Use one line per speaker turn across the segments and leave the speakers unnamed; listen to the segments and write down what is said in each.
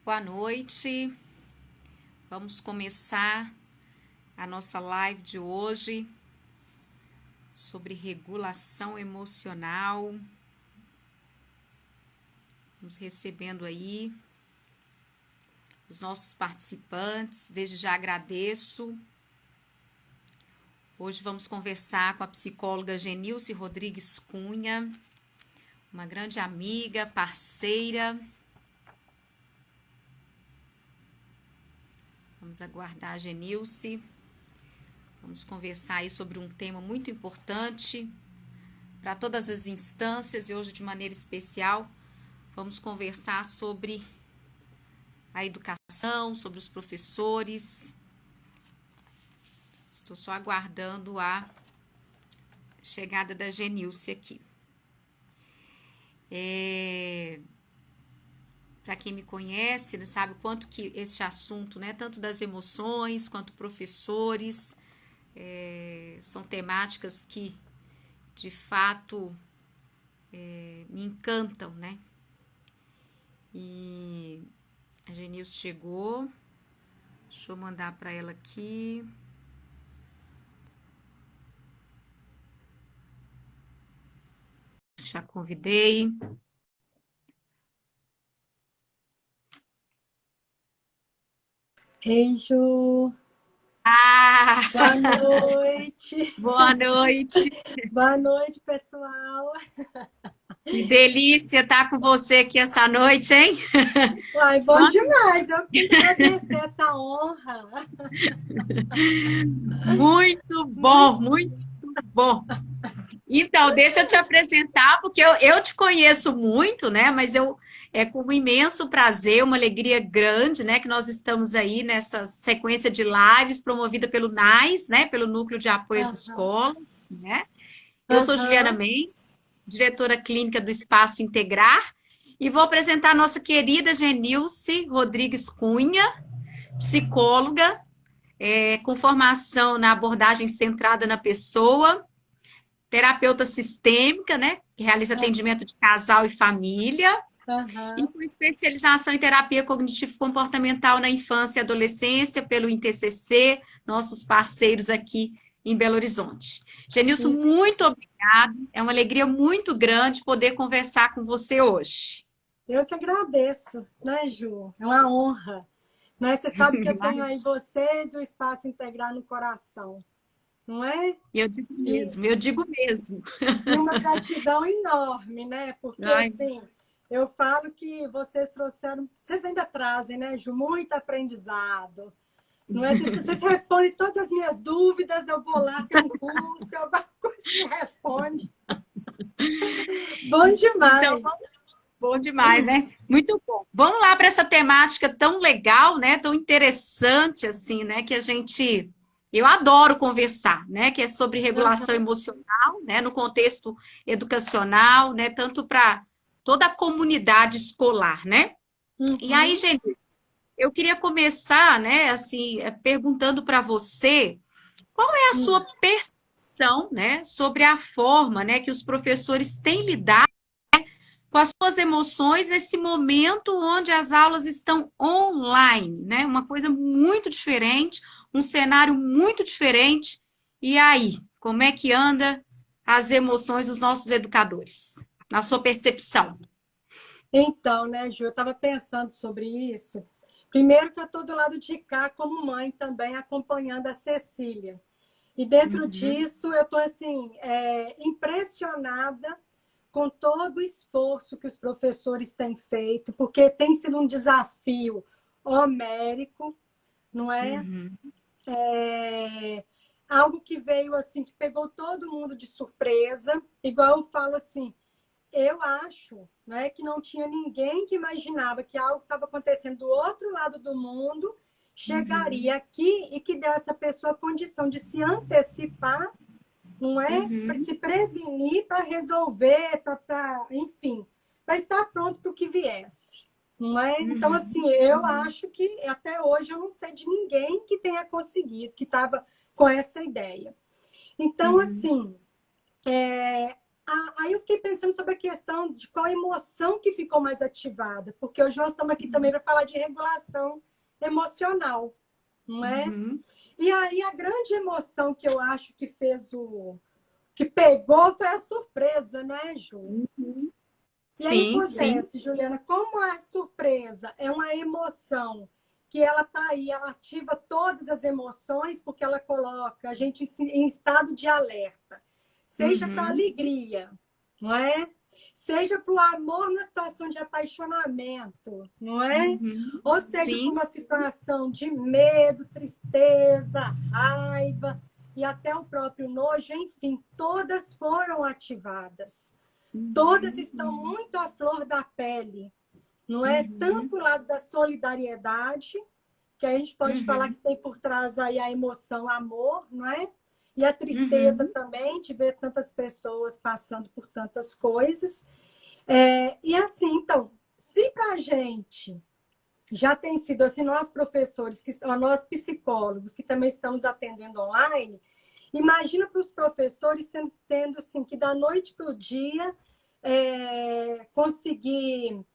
Boa noite. Vamos começar a nossa live de hoje sobre regulação emocional. Vamos recebendo aí os nossos participantes. Desde já agradeço. Hoje vamos conversar com a psicóloga Genilce Rodrigues Cunha, uma grande amiga, parceira. Vamos aguardar a Genilce. Vamos conversar aí sobre um tema muito importante para todas as instâncias e hoje de maneira especial vamos conversar sobre a educação, sobre os professores. Estou só aguardando a chegada da Genilce aqui. Para quem me conhece, sabe o quanto que esse assunto, né, tanto das emoções quanto professores, são temáticas que, de fato, me encantam, né? E a Genilce chegou, deixa eu mandar para ela aqui. Já convidei.
Ei, Ju.
Boa
noite.
Boa noite.
Boa noite, pessoal.
Que delícia estar com você aqui essa noite, hein?
Uai, bom demais. Eu tenho que agradecer essa honra.
Muito bom, muito bom. Então, deixa eu te apresentar, porque eu te conheço muito, né? Mas é com um imenso prazer, uma alegria grande, né? Que nós estamos aí nessa sequência de lives promovida pelo NAES, né? Pelo Núcleo de Apoio às Escolas, né? Eu sou Juliana Mendes, diretora clínica do Espaço Integrar, e vou apresentar a nossa querida Genilce Rodrigues Cunha, psicóloga, com formação na abordagem centrada na pessoa, terapeuta sistêmica, né, que realiza atendimento de casal e família, e com especialização em terapia cognitivo-comportamental na infância e adolescência pelo INTCC, nossos parceiros aqui em Belo Horizonte. Genilson, muito obrigada. É uma alegria muito grande poder conversar com você hoje.
Eu que agradeço, né, Ju? É uma honra. Né? Você sabe que eu tenho aí vocês e o Espaço Integrar no coração, não é?
Eu digo mesmo, eu digo mesmo.
E uma gratidão enorme, né? Porque, assim, eu falo que vocês trouxeram, vocês ainda trazem, né, Ju, muito aprendizado. Não é? Vocês respondem todas as minhas dúvidas, eu vou lá, tem um curso, tem alguma coisa que me responde. Bom demais.
Então, bom demais, né? Muito bom. Vamos lá para essa temática tão legal, né? Tão interessante, assim, né? Que eu adoro conversar, né? Que é sobre regulação emocional, né? No contexto educacional, né? Tanto para toda a comunidade escolar, né? E aí, gente, eu queria começar, né? Assim, perguntando para você qual é a sua percepção, né? Sobre a forma, né? Que os professores têm lidado com as suas emoções nesse momento onde as aulas estão online, né? Uma coisa muito diferente, um cenário muito diferente. E aí, como é que anda as emoções dos nossos educadores, na sua percepção?
Então, né, Ju, eu estava pensando sobre isso. Primeiro que eu estou do lado de cá como mãe também, acompanhando a Cecília. E dentro disso, eu estou, assim, impressionada com todo o esforço que os professores têm feito, porque tem sido um desafio homérico, não é? Algo que veio assim, que pegou todo mundo de surpresa, igual eu falo assim, eu acho, né, que não tinha ninguém que imaginava que algo estava acontecendo do outro lado do mundo chegaria aqui e que desse a pessoa a condição de se antecipar, não é? Para se prevenir, para resolver, enfim, para estar pronto para o que viesse, não é? Então, assim, eu acho que até hoje eu não sei de ninguém que tenha conseguido, que estava com essa ideia. Então, assim, Aí eu fiquei pensando sobre a questão de qual emoção que ficou mais ativada, porque hoje nós estamos aqui também para falar de regulação emocional, não é?
Uhum.
E aí a grande emoção que eu acho que fez que pegou foi a surpresa, né, Ju?
Uhum.
E aí
Sim, sim.
acontece, Juliana, como a surpresa é uma emoção que ela está aí, ela ativa todas as emoções, porque ela coloca a gente em estado de alerta, seja para
Uhum.
alegria, não é? Seja para o amor na situação de apaixonamento, não é?
Uhum.
Ou seja, para
Sim.
uma situação de medo, tristeza, raiva e até o próprio nojo, enfim, todas foram ativadas. Todas estão
Uhum.
muito à flor da pele, não é?
Uhum.
Tanto o lado da solidariedade, que a gente pode falar que
Uhum.
tem por trás aí a emoção amor, não é? E a tristeza
Uhum.
também, de ver tantas pessoas passando por tantas coisas. E assim, então, se para a gente já tem sido assim, nós professores, nós psicólogos, que também estamos atendendo online, imagina para os professores tendo assim, que da noite para o dia conseguir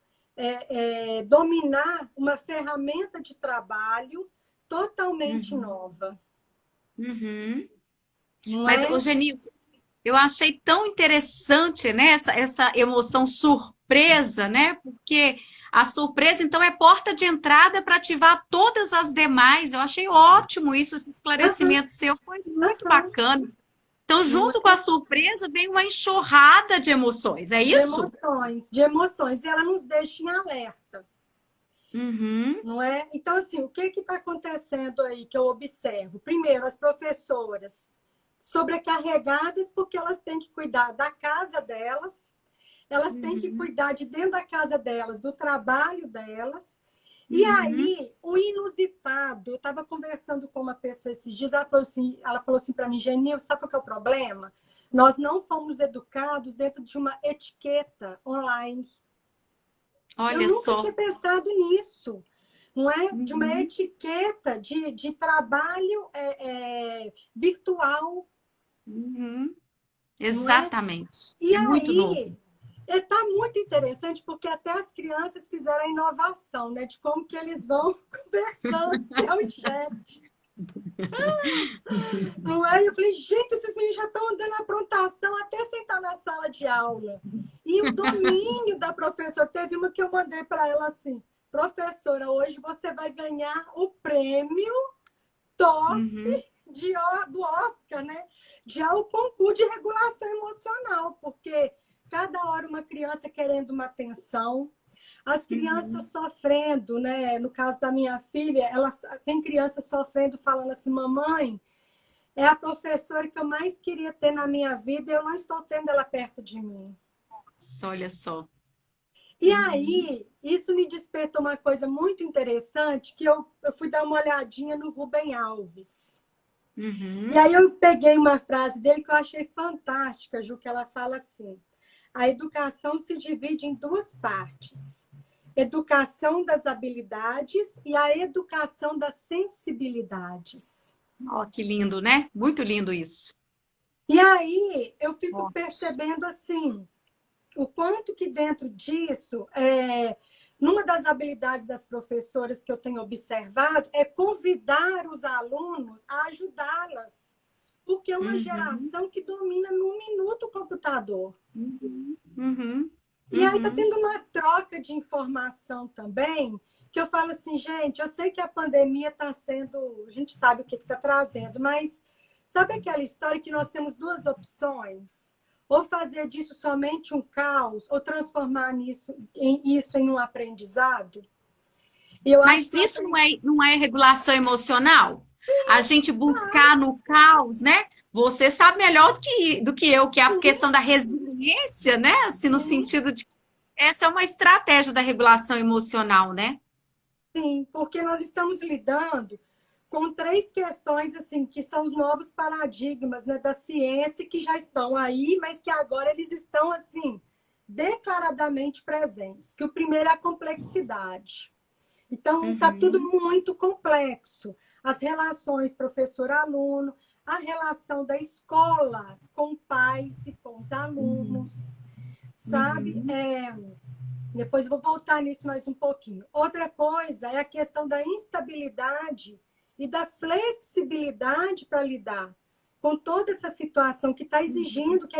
dominar uma ferramenta de trabalho totalmente
Uhum.
nova,
Uhum.
não
Mas, ô
é?
Genilson, eu achei tão interessante, né, essa emoção surpresa, né? Porque a surpresa, então, é porta de entrada para ativar todas as demais. Eu achei ótimo isso, esse
Aham,
esclarecimento seu foi muito
aham,
bacana. Então,
não
junto com
é?
a surpresa, vem uma enxurrada de emoções, é
De
isso?
emoções, de emoções, e ela nos deixa em alerta.
Uhum,
Não é? Então, assim, o que está acontecendo aí que eu observo? Primeiro, as professoras sobrecarregadas porque elas têm que cuidar da casa delas, elas têm que
uhum,
cuidar de dentro da casa delas, do trabalho delas. E
uhum.
aí, o inusitado, eu estava conversando com uma pessoa esses dias, ela falou assim para mim, Genil, sabe qual que é o problema? Nós não fomos educados dentro de uma etiqueta online. Eu
Olha
nunca tinha
só.
pensado nisso, não é? De uma
Uhum,
etiqueta de trabalho virtual,
uhum.
não é?
Exatamente.
E
É muito novo.
aí está muito interessante porque até as crianças fizeram a inovação, né? De como que eles vão conversando, que é o chat. Não é? Eu falei, gente, esses meninos já estão dando aprontação até sentar na sala de aula. E o domínio da professora, teve uma que eu mandei para ela assim, professora, hoje você vai ganhar o prêmio top
Uhum,
do Oscar, né? Já o concurso de regulação emocional, porque cada hora uma criança querendo uma atenção, as crianças
uhum.
sofrendo, né? No caso da minha filha, ela tem criança sofrendo, falando assim, mamãe, é a professora que eu mais queria ter na minha vida e eu não estou tendo ela perto de mim.
Olha só.
E
Uhum,
aí, isso me despertou uma coisa muito interessante, que eu fui dar uma olhadinha no Rubem Alves. E
uhum.
aí eu peguei uma frase dele que eu achei fantástica, Ju, que ela fala assim: a educação se divide em duas partes. Educação das habilidades e a educação das sensibilidades.
Ó, que lindo, né? Muito lindo isso.
E aí eu fico
Ótimo.
percebendo assim, o quanto que dentro disso, numa das habilidades das professoras que eu tenho observado, é convidar os alunos a ajudá-las, porque é uma
Uhum,
geração que domina num minuto o computador.
uhum, uhum,
E aí está
uhum.
tendo uma troca de informação também, que eu falo assim, gente, eu sei que a pandemia está sendo, a gente sabe o que está trazendo, mas sabe aquela história que nós temos duas opções? Ou fazer disso somente um caos, ou transformar isso em um aprendizado? E eu acho
Mas
que o
isso
aprendizado.
não é regulação emocional? A gente buscar no caos, né? Você sabe melhor do que eu, que é a questão da resiliência, né? Assim, no sentido de que essa é uma estratégia da regulação emocional, né?
Sim, porque nós estamos lidando com três questões assim que são os novos paradigmas, né, da ciência que já estão aí, mas que agora eles estão assim declaradamente presentes. Que o primeiro é a complexidade. Então está tudo
Uhum,
muito complexo. As relações professor-aluno, a relação da escola com pais e com os alunos, sabe? Depois eu vou voltar nisso mais um pouquinho. Outra coisa é a questão da instabilidade e da flexibilidade para lidar com toda essa situação que está exigindo que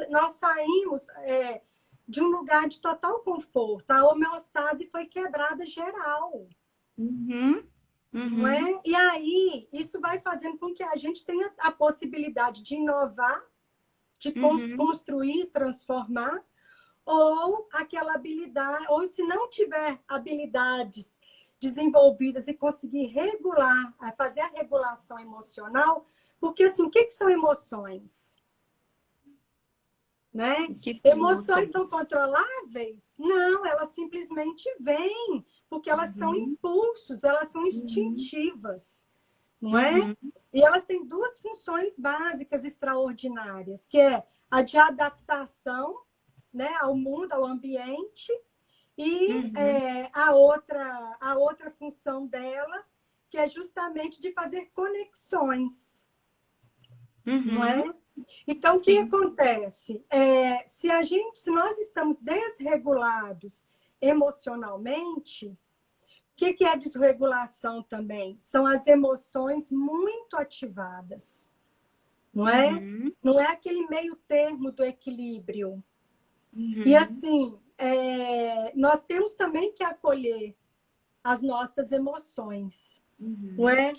nós saímos de um lugar de total conforto. A homeostase foi quebrada geral. Não é? E aí, isso vai fazendo com que a gente tenha a possibilidade de inovar, de construir, transformar, ou aquela habilidade, ou se não tiver habilidades desenvolvidas e conseguir regular, fazer a regulação emocional, porque assim, o que são emoções? Né? Emoções são controláveis? Não, elas simplesmente vêm, porque elas são impulsos, elas são instintivas, não é? E elas têm duas funções básicas extraordinárias, que é a de adaptação, né, ao mundo, ao ambiente, e a outra função dela, que é justamente de fazer conexões, não é? Então, o que acontece? Se nós estamos desregulados emocionalmente, o que é desregulação também? São as emoções muito ativadas, não é? Não é aquele meio termo do equilíbrio. E assim, nós temos também que acolher as nossas emoções, não é?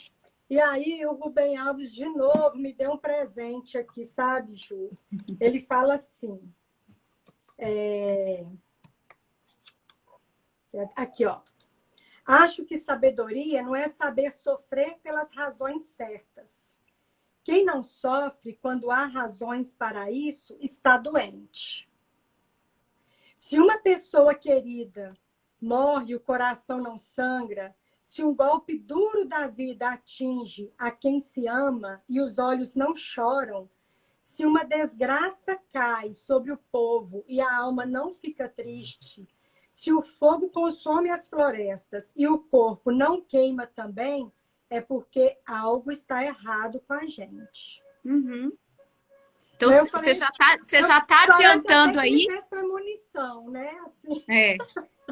E aí o Rubem Alves, de novo, me deu um presente aqui, sabe, Ju? Ele fala assim, aqui, ó. Acho que sabedoria não é saber sofrer pelas razões certas. Quem não sofre quando há razões para isso está doente. Se uma pessoa querida morre e o coração não sangra, se um golpe duro da vida atinge a quem se ama e os olhos não choram, se uma desgraça cai sobre o povo e a alma não fica triste, se o fogo consome as florestas e o corpo não queima também, é porque algo está errado com a gente.
Então, você já está adiantando aí.
Premonição, né? Assim.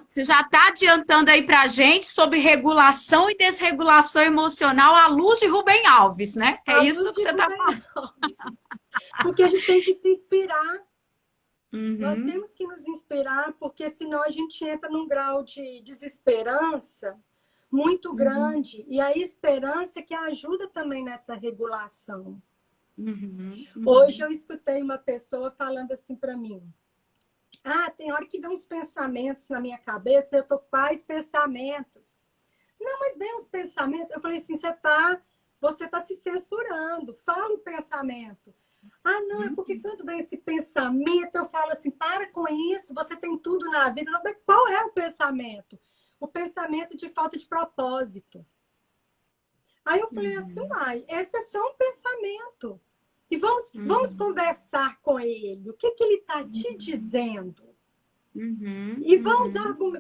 Você já está adiantando aí para a gente sobre regulação e desregulação emocional à luz de Rubem Alves, né? Isso que você está falando.
Porque a gente tem que se inspirar. Nós temos que nos inspirar, porque senão a gente entra num grau de desesperança muito grande. E a esperança é que ajuda também nessa regulação. Hoje eu escutei uma pessoa falando assim para mim: tem hora que vem uns pensamentos na minha cabeça, eu tô com quais pensamentos? Não, mas vem uns pensamentos. Eu falei assim, você tá se censurando, fala o pensamento. Não, é porque quando vem esse pensamento, eu falo assim, para com isso, você tem tudo na vida. Mas qual é o pensamento? O pensamento de falta de propósito. Aí eu falei assim, esse é só um pensamento. E vamos conversar com ele. O que ele está te dizendo? E vamos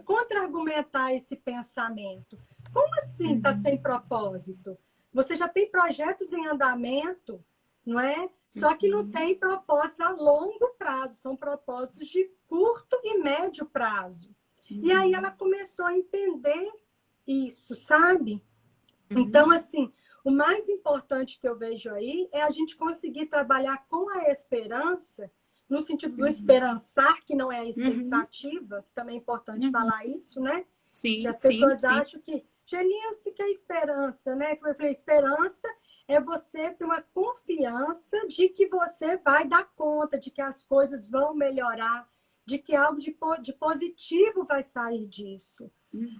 contra-argumentar esse pensamento. Como assim está sem propósito? Você já tem projetos em andamento, não é? Só que não tem propósitos a longo prazo. São propósitos de curto e médio prazo. E aí ela começou a entender isso, sabe? Então, assim, o mais importante que eu vejo aí é a gente conseguir trabalhar com a esperança, no sentido do esperançar, que não é a expectativa, que também é importante falar isso, né?
Sim,
que as pessoas acham que... Genilson, o que é esperança, né? Eu falei, esperança é você ter uma confiança de que você vai dar conta, de que as coisas vão melhorar, de que algo de positivo vai sair disso.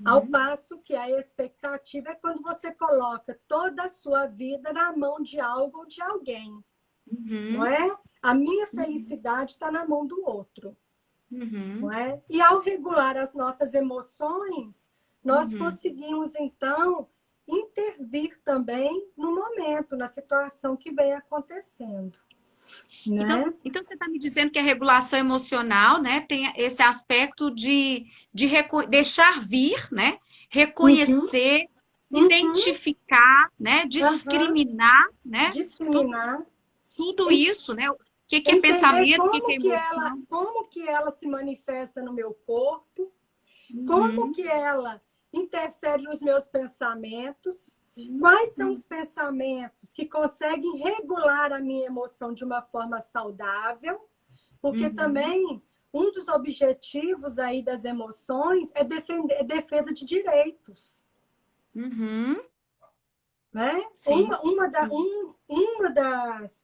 Ao passo que a expectativa é quando você coloca toda a sua vida na mão de algo ou de alguém. Não é? A minha felicidade está na mão do outro. Não é? E ao regular as nossas emoções, nós conseguimos, então, intervir também no momento, na situação que vem acontecendo. Né?
Então, você está me dizendo que a regulação emocional, né, tem esse aspecto de deixar vir, né, reconhecer, identificar, né?
Aham.
Discriminar, né?
Discriminar.
Tudo isso, né? O que é
Entender
pensamento, o que é emoção.
como que ela se manifesta no meu corpo, como
Uhum,
que ela interfere nos meus pensamentos, quais são os pensamentos que conseguem regular a minha emoção de uma forma saudável, porque
uhum,
também um dos objetivos aí das emoções é defender, é defesa de direitos,
uhum.
né?
Sim, sim.
Uma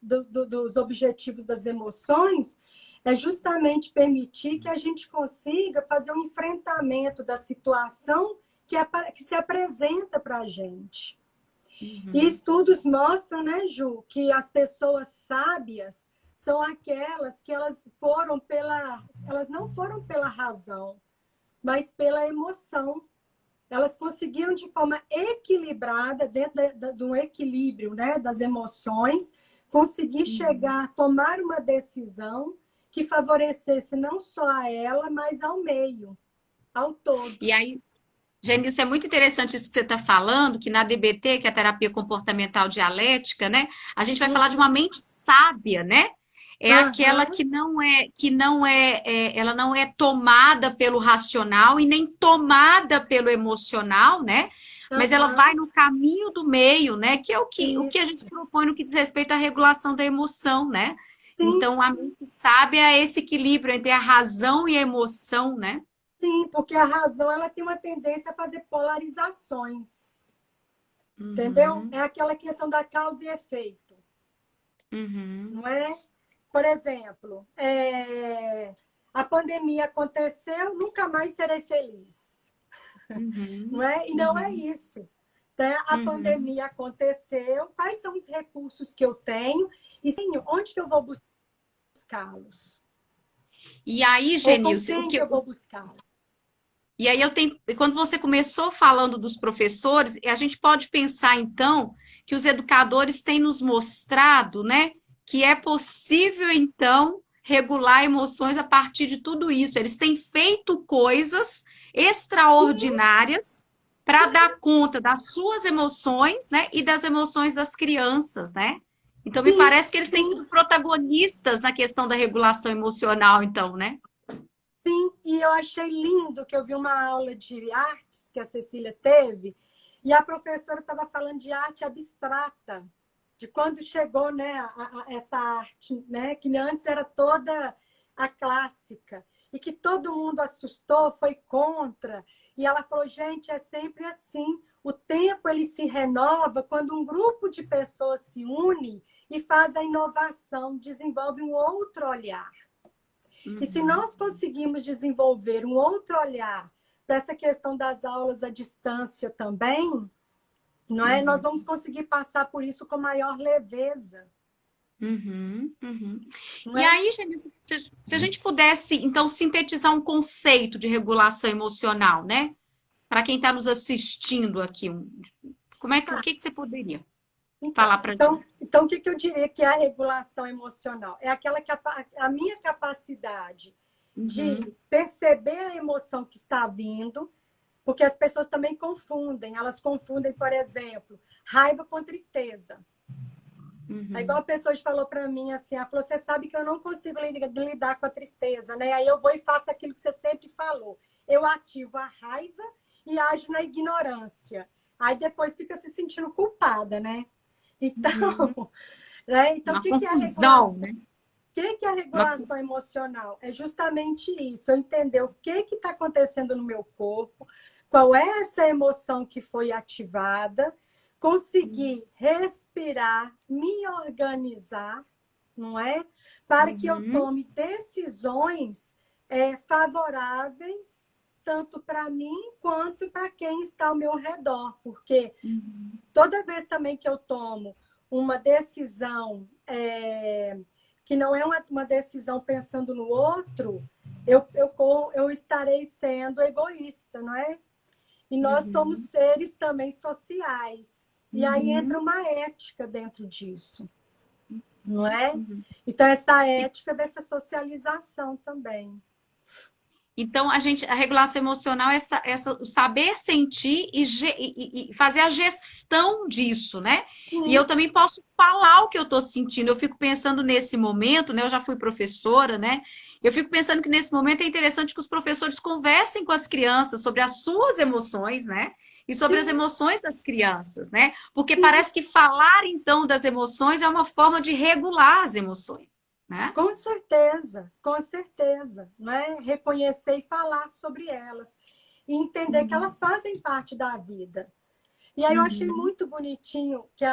dos objetivos das emoções é justamente permitir que a gente consiga fazer um enfrentamento da situação que se apresenta para a gente. E
Uhum,
estudos mostram, né, Ju, que as pessoas sábias são aquelas que elas não foram pela razão, mas pela emoção. Elas conseguiram de forma equilibrada, dentro de um equilíbrio, né, das emoções, conseguir
uhum.
chegar, tomar uma decisão que favorecesse não só a ela, mas ao meio, ao todo.
E aí, Genilson, é muito interessante isso que você está falando, que na DBT, que é a terapia comportamental dialética, né? A gente vai falar de uma
Uhum.
mente sábia, né? É aquela
Aham.
ela não é tomada pelo racional e nem tomada pelo emocional, né? Mas ela vai
Aham.
no caminho do meio, né? Que é o que a gente
Isso.
propõe no que diz respeito à regulação da emoção, né?
Sim,
Então, a mente sábia é esse equilíbrio entre a razão e a emoção, né?
sim, porque a razão ela tem uma tendência a fazer polarizações, entendeu?
Uhum,
É aquela questão da causa e efeito,
uhum,
não é? Por exemplo, a pandemia aconteceu, nunca mais serei feliz, não
uhum,
é? E não é
uhum,
isso. Né? A
uhum.
pandemia aconteceu, quais são os recursos que eu tenho e sim, onde que eu vou buscá-los?
E aí,
Ou com
Genilce,
quem que eu vou buscar?
e aí eu tenho, quando você começou falando dos professores, a gente pode pensar então que os educadores têm nos mostrado, né, que é possível então regular emoções a partir de tudo isso. Eles têm feito coisas extraordinárias para dar conta das suas emoções, né, e das emoções das crianças, né? Então me
Sim,
parece que eles têm
sim.
sido protagonistas na questão da regulação emocional, então, né?
Sim, e eu achei lindo que eu vi uma aula de artes que a Cecília teve, e a professora estava falando de arte abstrata, de quando chegou, né, essa arte, né, que antes era toda a clássica, e que todo mundo assustou, foi contra. E ela falou, gente, é sempre assim, o tempo ele se renova quando um grupo de pessoas se une e faz a inovação, desenvolve um outro olhar. E se
Uhum,
nós conseguimos desenvolver um outro olhar para essa questão das aulas à distância também, não é? Nós
uhum.
vamos conseguir passar por isso com maior leveza,
Uhum, uhum.
não
E
é?
aí, Janice, se a gente pudesse, então, sintetizar um conceito de regulação emocional, né? Para quem está nos assistindo aqui, o
Ah,
que que você poderia
então,
falar para a gente?
o que eu diria que é a regulação emocional? É aquela a minha capacidade
Uhum,
de perceber a emoção que está vindo, porque as pessoas também confundem. Elas confundem, por exemplo, raiva com tristeza. É igual
uhum,
a pessoa falou para mim assim, ela falou, você sabe que eu não consigo lidar com a tristeza, né? Aí eu vou e faço aquilo que você sempre falou. Eu ativo a raiva e ajo na ignorância. Aí depois fica se sentindo culpada, né? Então,
uhum.
né? Então o
Uma
que que é a
confusão,
regulação?
né?
O que que é a
Uma...
regulação emocional? É justamente isso, eu entender o que está acontecendo no meu corpo, qual é essa emoção que foi ativada, conseguir respirar, me organizar, não é? Para que eu
Uhum,
tome decisões favoráveis, tanto para mim quanto para quem está ao meu redor, porque
uhum,
toda vez também que eu tomo uma decisão que não é uma decisão pensando no outro, eu estarei sendo egoísta, não é? E nós somos
uhum,
seres também sociais. E aí entra
uhum,
uma ética dentro disso, não é?
uhum.
Então, essa ética dessa socialização também.
Então, a regulação emocional é o saber sentir e fazer a gestão disso, né? E
Sim.
eu também posso falar o que eu estou sentindo. Eu fico pensando nesse momento, né? Eu já fui professora, né? Eu fico pensando que nesse momento é interessante que os professores conversem com as crianças sobre as suas emoções, né? E sobre as
Sim,
emoções das crianças, né? Porque
sim,
parece que falar, então, das emoções é uma forma de regular as emoções, né?
com certeza, né? Reconhecer e falar sobre elas e entender que
Uhum,
elas fazem parte da vida. E aí eu achei
uhum.
muito bonitinho que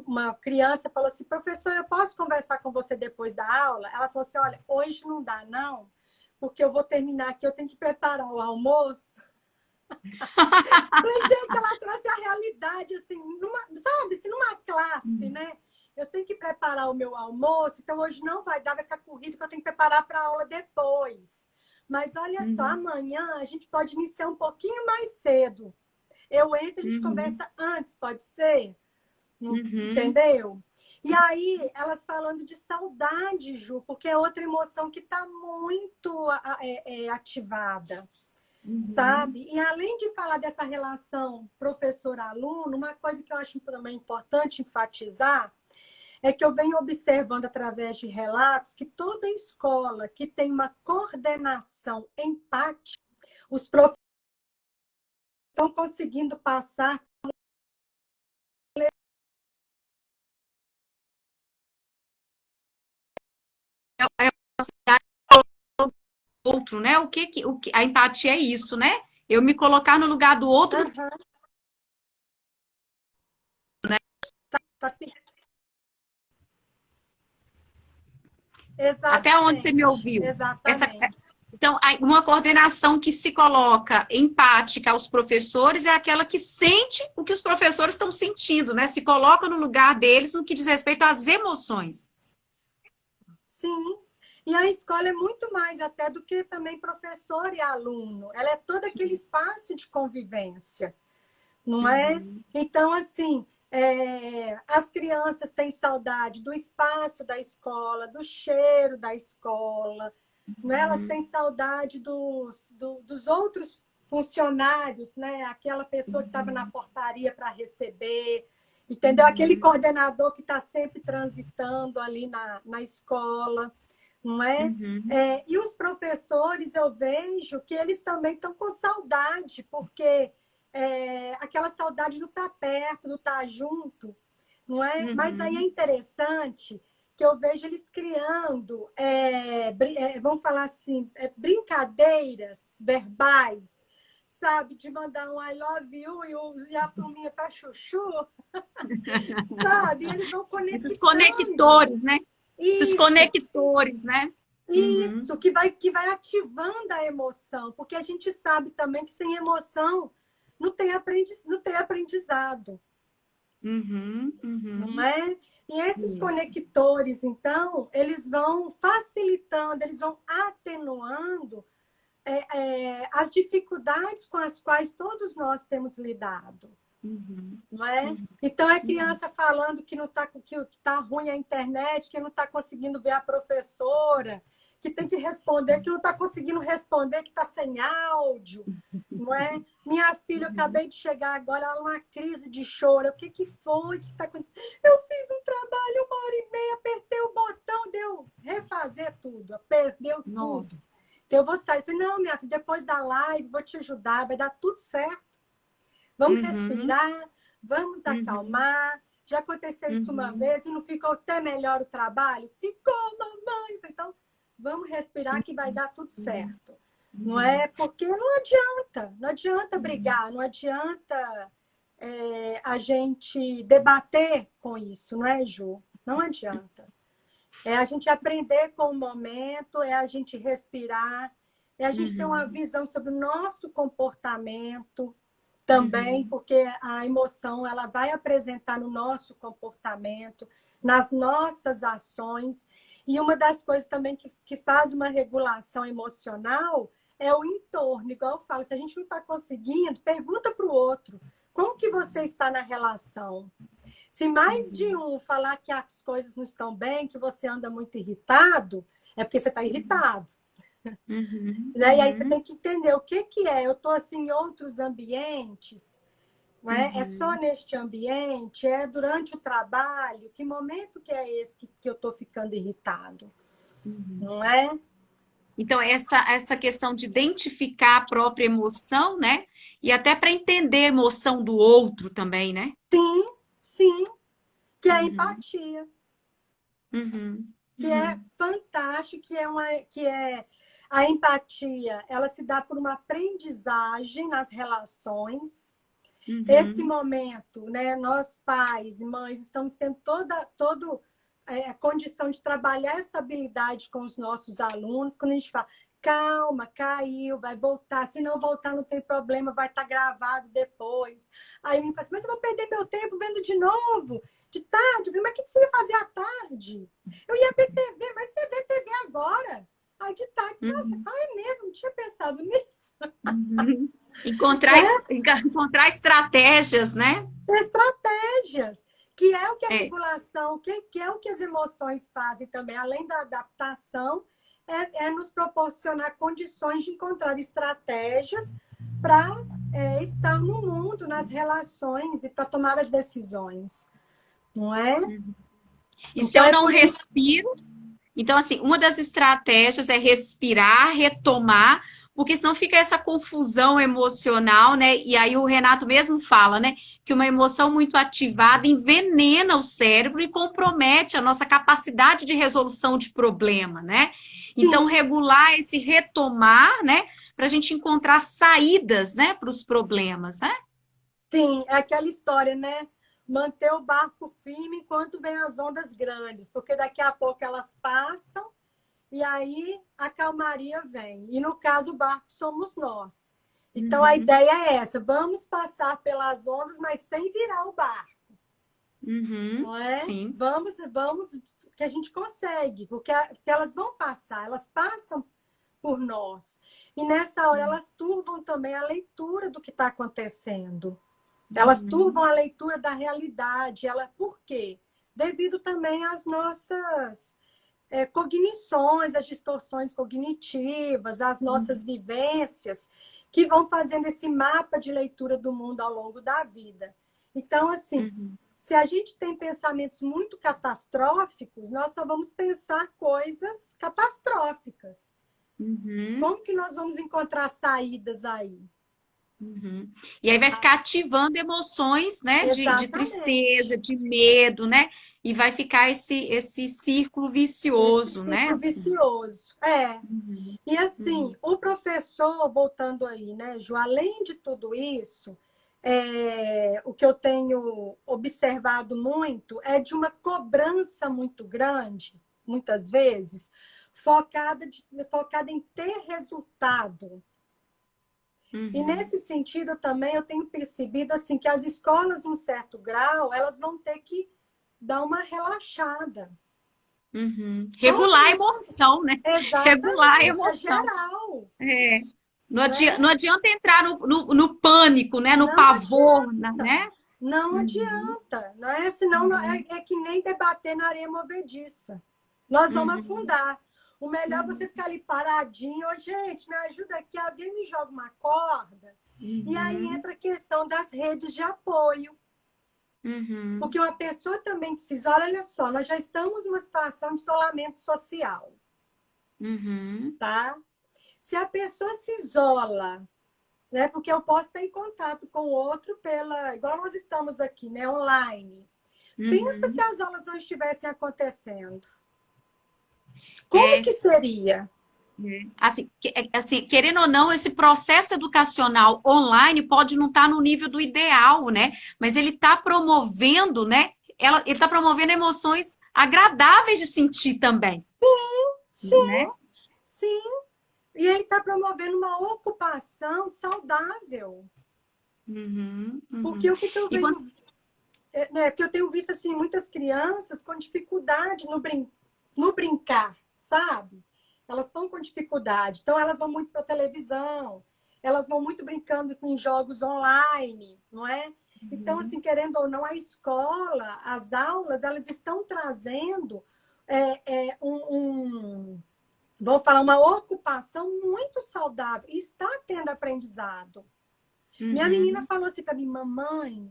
uma criança falou assim, professor, eu posso conversar com você depois da aula? Ela falou assim, olha, hoje não dá não, porque eu vou terminar aqui, eu tenho que preparar o almoço. Falei, gente, ela trouxe a realidade, assim, sabe, assim, numa classe, né? Eu tenho que preparar o meu almoço, então hoje não vai dar, vai ficar corrido, que eu tenho que preparar para a aula depois. Mas olha só,
Uhum,
amanhã a gente pode iniciar um pouquinho mais cedo. Eu entro, a gente
uhum,
conversa antes, pode ser?
uhum,
Entendeu? E aí, elas falando de saudade, Ju, porque é outra emoção que está muito ativada,
uhum.
sabe? E além de falar dessa relação professor-aluno, uma coisa que eu acho também importante enfatizar é que eu venho observando através de relatos que toda escola que tem uma coordenação empática, os professores estão conseguindo passar.
É outro, né? A empatia é isso, né? Eu me colocar no lugar do outro,
Aham, tá,
até onde você me
exatamente,
ouviu.
exatamente.
Então, uma coordenação que se coloca empática aos professores é aquela que sente o que os professores estão sentindo, né? Se coloca no lugar deles no que diz respeito às emoções.
Sim. E a escola é muito mais até do que também professor e aluno. Ela é todo aquele espaço de convivência, não é?
Uhum,
Então, assim, as crianças têm saudade do espaço da escola, do cheiro da escola, não é? Elas
uhum,
têm saudade dos outros funcionários, né? Aquela pessoa que estava na portaria para receber, entendeu? Aquele
uhum,
coordenador que está sempre transitando ali na escola, não é?
uhum,
E os professores, eu vejo que eles também estão com saudade, porque aquela saudade do estar perto, do estar junto, não é? Mas aí é
uhum.
interessante que eu vejo eles criando, vamos falar assim, brincadeiras verbais, sabe? De mandar um I love you e a turminha para chuchu, sabe? E eles vão
Esses
conectando.
conectores, né? Esses
Isso,
conectores, né? Uhum,
isso, que vai ativando a emoção, porque a gente sabe também que sem emoção não tem aprendizado,
uhum,
não
uhum.
é? E esses
Isso.
conectores, então, eles vão facilitando, eles vão atenuando as dificuldades com as quais todos nós temos lidado.
Uhum,
Não é?
uhum,
Então, é
uhum.
criança falando que não tá, que tá ruim a internet, que não está conseguindo ver a professora, que tem que responder, que não está conseguindo responder, que está sem áudio, não é? Minha filha, eu acabei de chegar agora, ela numa crise de choro. O que foi? O que está acontecendo? Eu fiz um trabalho 1 hora e meia, apertei o botão, deu refazer tudo, perdeu tudo.
Nossa.
Então, eu vou sair. Eu falei, não, minha filha, depois da live, vou te ajudar, vai dar tudo certo. Vamos
Uhum,
respirar, vamos
uhum,
acalmar. Já aconteceu isso uma
uhum,
vez e não ficou até melhor o trabalho? Ficou, mamãe. Então, vamos respirar que vai dar tudo
uhum,
certo. Não
uhum,
é? Porque não adianta brigar, não adianta a gente debater com isso, não é, Ju? Não adianta. É a gente aprender com o momento, é a gente respirar, é a gente ter uma
uhum,
visão sobre o nosso comportamento, também,
uhum,
porque a emoção ela vai apresentar no nosso comportamento, nas nossas ações. E uma das coisas também que faz uma regulação emocional é o entorno. Igual eu falo, se a gente não está conseguindo, pergunta para o outro. Como que você está na relação? Se mais de
uhum,
um falar que as coisas não estão bem, que você anda muito irritado, é porque você está irritado.
Uhum,
Né? E aí você
uhum,
tem que entender o que que é. Eu estou assim, em outros ambientes, não é? É só
uhum,
neste ambiente? É durante o trabalho? Que momento que é esse que eu estou ficando irritado?
uhum.
Não é?
Então, essa questão de identificar a própria emoção, né? E até para entender a emoção do outro também, né?
Sim, sim, que é a
Uhum,
empatia,
uhum,
que é
uhum,
fantástico, que é a empatia, ela se dá por uma aprendizagem nas relações. Esse
uhum.
momento, né, nós pais e mães estamos tendo toda a condição de trabalhar essa habilidade com os nossos alunos, quando a gente fala, calma, caiu, vai voltar, se não voltar não tem problema, vai estar gravado depois. Aí me fala assim, mas eu vou perder meu tempo vendo de novo, de tarde. Eu falei, mas o que você ia fazer à tarde? Eu ia ver TV, mas você vê TV agora. Aí de tarde, nossa,
Uhum,
é mesmo, não tinha pensado nisso.
uhum. Encontrar,
Né?
encontrar estratégias, né?
Estratégias, que é o que a
É.
regulação, que é o que as emoções fazem também, além da adaptação, é nos proporcionar condições de encontrar estratégias para estar no mundo, nas relações e para tomar as decisões, não é?
E se
Então
eu
é
não
por isso.
respiro, então assim, uma das estratégias é respirar, retomar, porque senão fica essa confusão emocional, né? E aí o Renato mesmo fala, né, que uma emoção muito ativada envenena o cérebro e compromete a nossa capacidade de resolução de problema, né? Então
Sim,
regular esse retomar, né, para a gente encontrar saídas, né, para os problemas, né?
sim, é aquela história, né? Manter o barco firme enquanto vem as ondas grandes, porque daqui a pouco elas passam. E aí a calmaria vem. E no caso, o barco somos nós. Então a
Uhum,
ideia é essa: vamos passar pelas ondas, mas sem virar o barco,
uhum,
não é?
sim.
Vamos, que a gente consegue, porque elas vão passar, elas passam por nós. E nessa hora elas turvam também a leitura do que está acontecendo. Elas turvam
Uhum,
a leitura da realidade. Por quê? Devido também às nossas cognições, as distorções cognitivas, as nossas vivências, que vão fazendo esse mapa de leitura do mundo ao longo da vida. Então, assim,
uhum,
se a gente tem pensamentos muito catastróficos, nós só vamos pensar coisas catastróficas.
uhum.
Como que nós vamos encontrar saídas aí?
Uhum. E aí vai ficar ativando emoções, né, de
Exatamente.
tristeza, de medo, né? E vai ficar esse círculo
Esse
vicioso, né?
ciclo
Assim.
vicioso. É.
Uhum,
E assim,
uhum,
o professor, voltando aí, né, Ju, além de tudo isso, o que eu tenho observado muito é de uma cobrança muito grande, muitas vezes, focada em ter resultado. E
uhum,
nesse sentido também eu tenho percebido assim que as escolas, num certo grau, elas vão ter que dar uma relaxada.
uhum.
Todo
Regular a
mundo,
emoção, né? Regular a
exatamente, é
emoção.
geral,
É.
né?
Não adianta entrar no pânico, né? No
Não
pavor, né?
Não
Uhum,
adianta, não é? Senão
uhum,
é que nem debater na areia movediça. Nós vamos
uhum,
afundar. O melhor é você
uhum,
ficar ali paradinho. Ô, gente, me ajuda aqui, alguém me joga uma corda. E aí
uhum,
entra a questão das redes de apoio.
uhum,
Porque uma pessoa também que se isola, olha só, nós já estamos numa situação de isolamento social,
uhum,
tá? Se a pessoa se isola, né? Porque eu posso estar em contato com o outro igual nós estamos aqui, né? Online. Pensa se
uhum.
as aulas não estivessem acontecendo. Como
É.
que seria?
Assim, assim, querendo ou não, esse processo educacional online pode não estar no nível do ideal, né? Mas ele está promovendo, né? Ele está promovendo emoções agradáveis de sentir também,
Sim,
né?
sim. E ele está promovendo uma ocupação saudável.
Uhum,
Porque
uhum.
o que eu
E quando...
venho, né? Porque eu tenho visto assim muitas crianças com dificuldade no brincar, sabe? Elas estão com dificuldade. Então elas vão muito para a televisão, elas vão muito brincando em jogos online, não é? Então,
Uhum,
assim, querendo ou não, a escola, as aulas, elas estão trazendo é, é, um, um, vou falar, uma ocupação muito saudável, e está tendo aprendizado. Minha menina falou assim para mim, mamãe,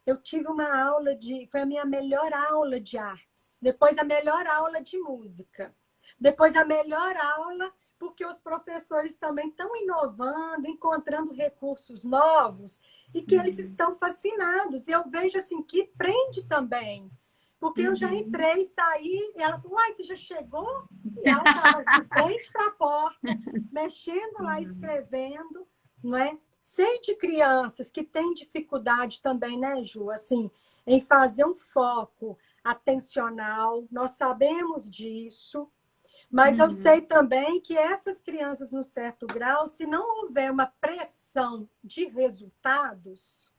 eu tive uma aula foi a minha melhor aula de artes, depois a melhor aula de música, depois a melhor aula, porque os professores também estão inovando, encontrando recursos novos, e que eles estão fascinados. E eu vejo assim, que prende também. Porque eu já entrei, saí, e ela falou, uai, você já chegou? E ela estava de frente para a porta, mexendo lá, escrevendo, não é? Sei de crianças que têm dificuldade também, né, Ju? Assim, em fazer um foco atencional, nós sabemos disso, mas eu sei também que essas crianças, num certo grau, se não houver uma pressão de resultados,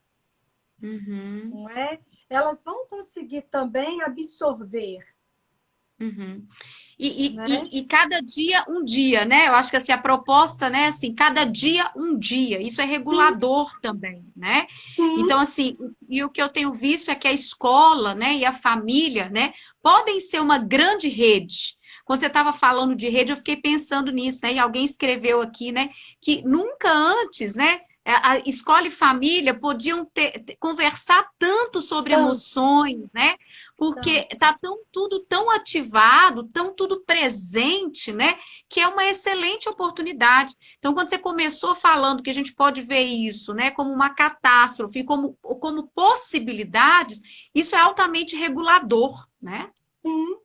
não é? Elas vão conseguir também absorver.
Né? E cada dia um dia, né? Eu acho que assim, a proposta, né? Assim, cada dia um dia. Isso é regulador também, né?
Sim.
Então, assim, e o que eu tenho visto é que a escola, né? E a família, né? Podem ser uma grande rede. Quando você estava falando de rede, eu fiquei pensando nisso, né? E alguém escreveu aqui, né? Que nunca antes, né? A escola e família podiam conversar tanto sobre emoções, né? Porque está tudo tão ativado, tão tudo presente, né? Que é uma excelente oportunidade. Então, quando você começou falando que a gente pode ver isso, né? Como uma catástrofe, como possibilidades, isso é altamente regulador, né?
Sim,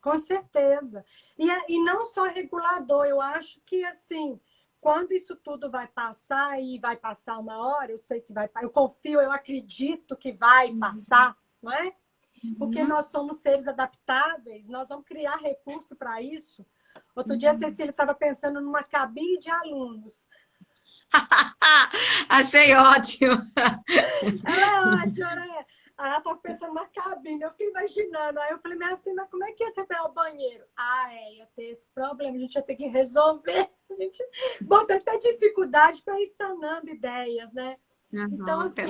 com certeza. E não só regulador, eu acho que assim, quando isso tudo vai passar, e vai passar uma hora, eu sei que vai, eu confio, eu acredito que vai passar, não é? Porque nós somos seres adaptáveis, nós vamos criar recurso para isso. Outro dia a Cecília estava pensando numa cabine de alunos.
Achei ótimo.
Ela é ótima, né? Aí ela estava pensando numa cabine, eu fiquei imaginando. Aí eu falei, minha filha, mas como é que ia ser para o banheiro? Ah, ia ter esse problema, a gente ia ter que resolver. A gente bota até dificuldade para ir sanando ideias, né? Então, assim,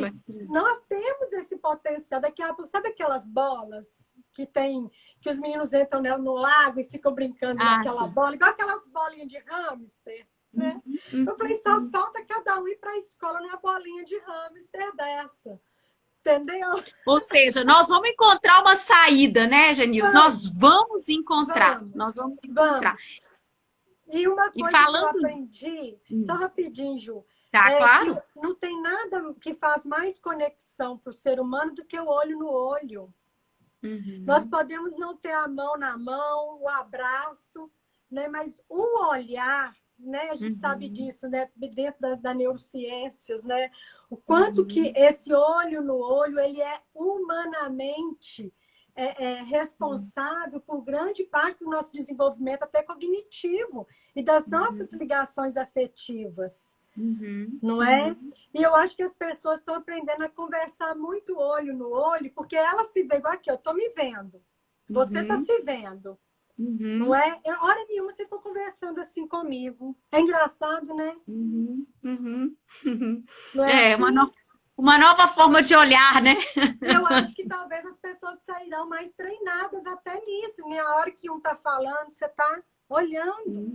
nós temos esse potencial. Daqui a pouco, sabe aquelas bolas que os meninos entram nela no lago e ficam brincando naquela bola, igual aquelas bolinhas de hamster, né? Eu falei, só falta cada um ir para a escola numa bolinha de hamster dessa. Entendeu?
Ou seja, nós vamos encontrar uma saída, né, Genilson? Nós vamos encontrar. Nós vamos encontrar.
E uma coisa que eu aprendi, só rapidinho, Ju,
claro.
que não tem nada que faz mais conexão para o ser humano do que o olho no olho. Nós podemos não ter a mão na mão, o abraço, né? Mas o olhar, né? A gente sabe disso, né? Dentro das neurociências, né? O quanto que esse olho no olho, ele é humanamente responsável por grande parte do nosso desenvolvimento até cognitivo e das nossas ligações afetivas. Não é? E eu acho que as pessoas estão aprendendo a conversar muito olho no olho, porque elas se veem igual aqui, eu estou me vendo. Você está se vendo. Não é? Hora nenhuma você ficou conversando assim comigo. É engraçado, né?
Não é assim? Uma nova forma de olhar, né?
Eu acho que talvez as pessoas sairão mais treinadas até nisso. E a hora que um está falando, você está olhando.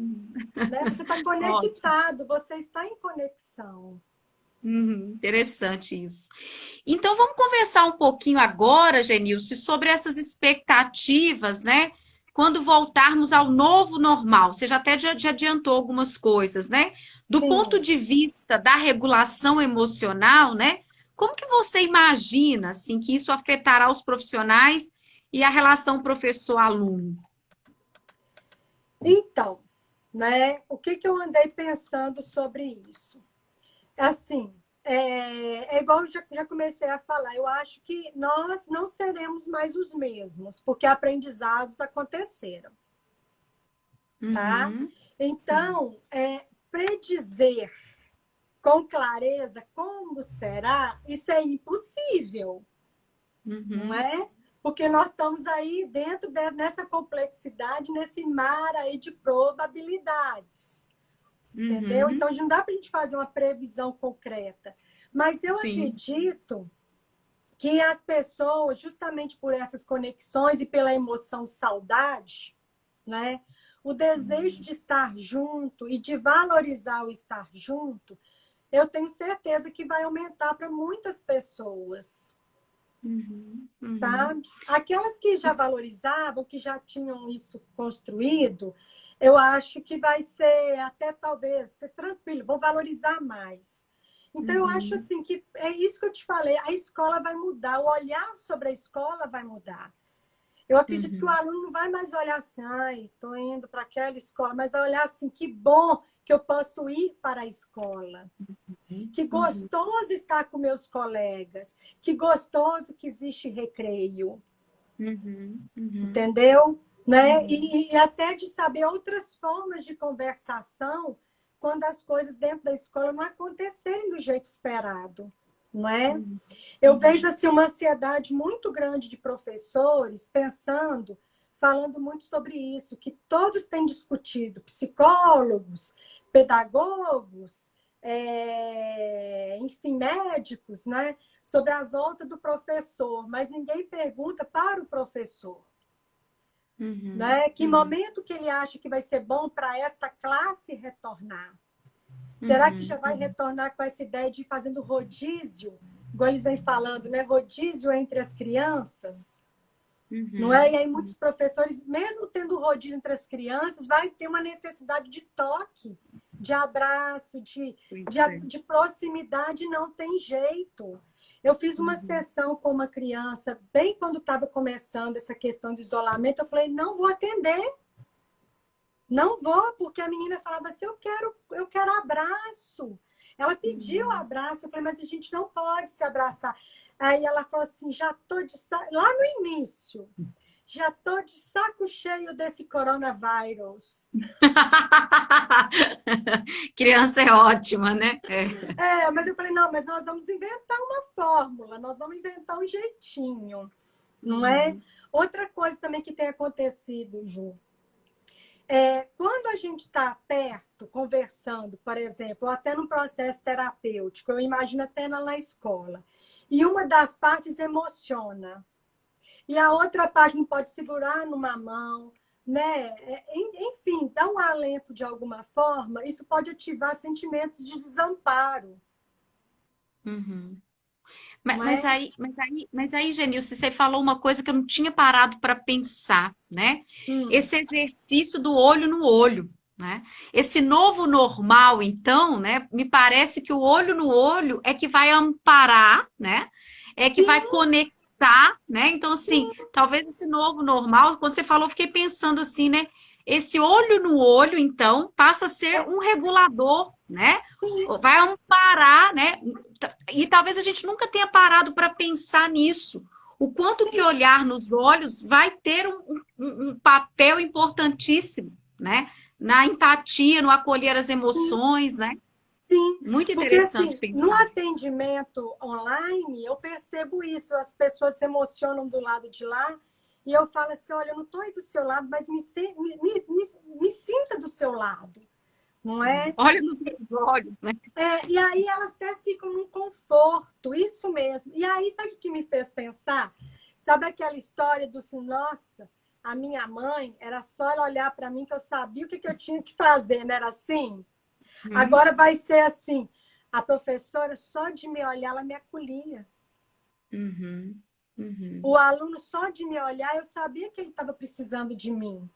Né? Você está conectado, você está em conexão.
Interessante isso. Então, vamos conversar um pouquinho agora, Genilce, sobre essas expectativas, né? Quando voltarmos ao novo normal. Você já até já adiantou algumas coisas, né? Do ponto de vista da regulação emocional, né? Como que você imagina, assim, que isso afetará os profissionais e a relação professor-aluno?
Então, né? O que eu andei pensando sobre isso? Assim, igual eu já comecei a falar, eu acho que nós não seremos mais os mesmos, porque aprendizados aconteceram. Tá? Então, predizer com clareza como será, isso é impossível. Não é? Porque nós estamos aí dentro nessa complexidade, nesse mar aí de probabilidades. Entendeu? Então, não dá para a gente fazer uma previsão concreta. Mas eu acredito que as pessoas, justamente por essas conexões e pela emoção saudade, né? o desejo de estar junto e de valorizar o estar junto, eu tenho certeza que vai aumentar para muitas pessoas. Sabe? Aquelas que já valorizavam, que já tinham isso construído, eu acho que vai ser até talvez tranquilo, vão valorizar mais. Então, eu acho assim que é isso que eu te falei, a escola vai mudar, o olhar sobre a escola vai mudar. Eu acredito que o aluno não vai mais olhar assim, ai, estou indo para aquela escola, mas vai olhar assim, que bom que eu posso ir para a escola. Que gostoso estar com meus colegas. Que gostoso que existe recreio. Entendeu? Né? E até de saber outras formas de conversação quando as coisas dentro da escola não acontecerem do jeito esperado. Não é? Eu vejo assim, uma ansiedade muito grande de professores pensando, falando muito sobre isso, que todos têm discutido, psicólogos, pedagogos, enfim, médicos, né, sobre a volta do professor, mas ninguém pergunta para o professor. Né? Que momento que ele acha que vai ser bom para essa classe retornar? Será que já vai retornar com essa ideia de ir fazendo rodízio, igual eles vêm falando, né? Rodízio entre as crianças? Não é? E aí muitos professores, mesmo tendo rodízio entre as crianças, vai ter uma necessidade de toque, de abraço, de proximidade, não tem jeito. Eu fiz uma sessão com uma criança, bem quando estava começando essa questão de isolamento, eu falei, não vou atender. Não vou, porque a menina falava assim, eu quero abraço. Ela pediu abraço, eu falei, mas a gente não pode se abraçar. Aí ela falou assim, já tô de saco, lá no início, já tô de saco cheio desse coronavírus.
Criança é ótima, né?
Mas eu falei, não, mas nós vamos inventar uma fórmula, nós vamos inventar um jeitinho, não é? Outra coisa também que tem acontecido, Ju, quando a gente está perto, conversando, por exemplo, ou até num processo terapêutico, eu imagino até na escola, e uma das partes emociona, e a outra parte não pode segurar numa mão, né? Enfim, dá um alento de alguma forma, isso pode ativar sentimentos de desamparo.
Mas aí, Genilce, você falou uma coisa que eu não tinha parado para pensar, né? Esse exercício do olho no olho, né? Esse novo normal, então, né? Me parece que o olho no olho é que vai amparar, né? É que vai conectar, né? Então, assim, talvez esse novo normal, quando você falou, eu fiquei pensando assim, né? Esse olho no olho, então, passa a ser um regulador, né? Vai amparar, né? E talvez a gente nunca tenha parado para pensar nisso. O quanto que olhar nos olhos vai ter um papel importantíssimo, né? Na empatia, no acolher as emoções, né?
Sim,
muito
porque
interessante
assim,
pensar.
no atendimento online, eu percebo isso, as pessoas se emocionam do lado de lá, e eu falo assim, olha, eu não estou aí do seu lado, mas me sinta do seu lado, não é?
Olha nos meus olhos, né?
E aí elas até ficam num conforto, isso mesmo. E aí, sabe o que me fez pensar? Sabe aquela história do assim, nossa, a minha mãe, era só ela olhar para mim que eu sabia o que eu tinha que fazer, não era assim? Agora vai ser assim, a professora, só de me olhar, ela me acolhia. O aluno, só de me olhar, eu sabia que ele estava precisando de mim.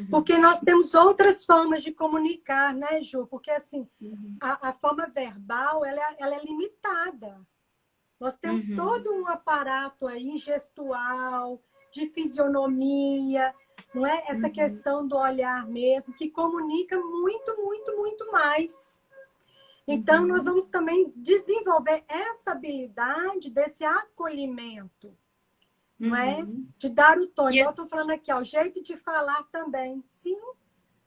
Porque nós temos outras formas de comunicar, né, Ju? Porque, assim, a forma verbal, ela é limitada. Nós temos todo um aparato aí, gestual, de fisionomia, não é? Essa questão do olhar mesmo, que comunica muito, muito, muito mais. Então, nós vamos também desenvolver essa habilidade desse acolhimento, não é? De dar o tom. Igual eu estou falando aqui, ó, o jeito de falar também, sim,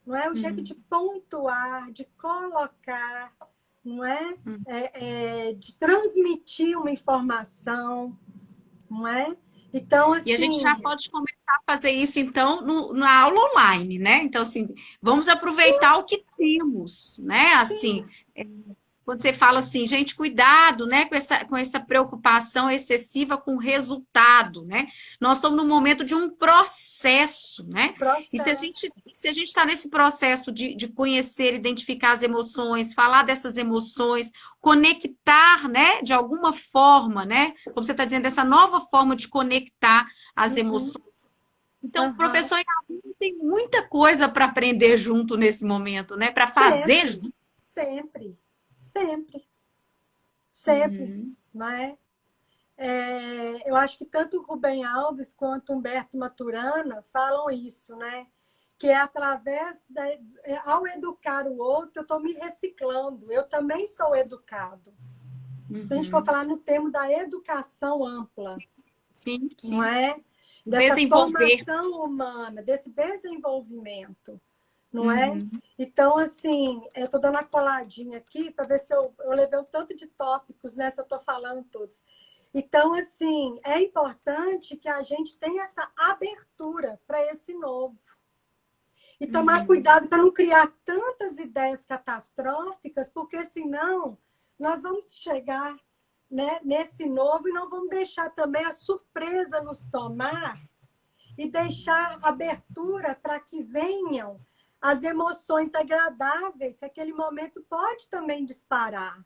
não é? O jeito de pontuar, de colocar, não é? De transmitir uma informação, não é? Então, assim...
E a gente já pode começar a fazer isso, então, na aula online, né? Então, assim, vamos aproveitar o que temos, né? Assim, quando você fala assim, gente, cuidado, né, com essa preocupação excessiva com o resultado, né? Nós estamos no momento de um processo, né? E
Processo.
se a gente está nesse processo de conhecer, identificar as emoções, falar dessas emoções, conectar, né, de alguma forma, né? Como você está dizendo, essa nova forma de conectar as
Uhum.
emoções. Então,
Aham.
professor Yasmin tem muita coisa para aprender junto nesse momento, né? Para fazer
Sempre,
junto.
sempre, sempre, sempre,
Uhum,
não é? Eu acho que tanto o Rubem Alves quanto Humberto Maturana falam isso, né? Que é através ao educar o outro, eu estou me reciclando. Eu também sou educado. Se a gente for
uhum.
falar no termo da educação ampla,
Sim,
não
sim.
é? Dessa
Desenvolver.
formação humana, desse desenvolvimento, não é?
Uhum,
Então, assim, eu estou dando uma coladinha aqui para ver se eu levei um tanto de tópicos, né? Se eu estou falando todos. Então, assim, é importante que a gente tenha essa abertura para esse novo. E tomar
uhum,
cuidado para não criar tantas ideias catastróficas, porque senão nós vamos chegar, né, nesse novo e não vamos deixar também a surpresa nos tomar e deixar abertura para que venham as emoções agradáveis, que aquele momento pode também disparar.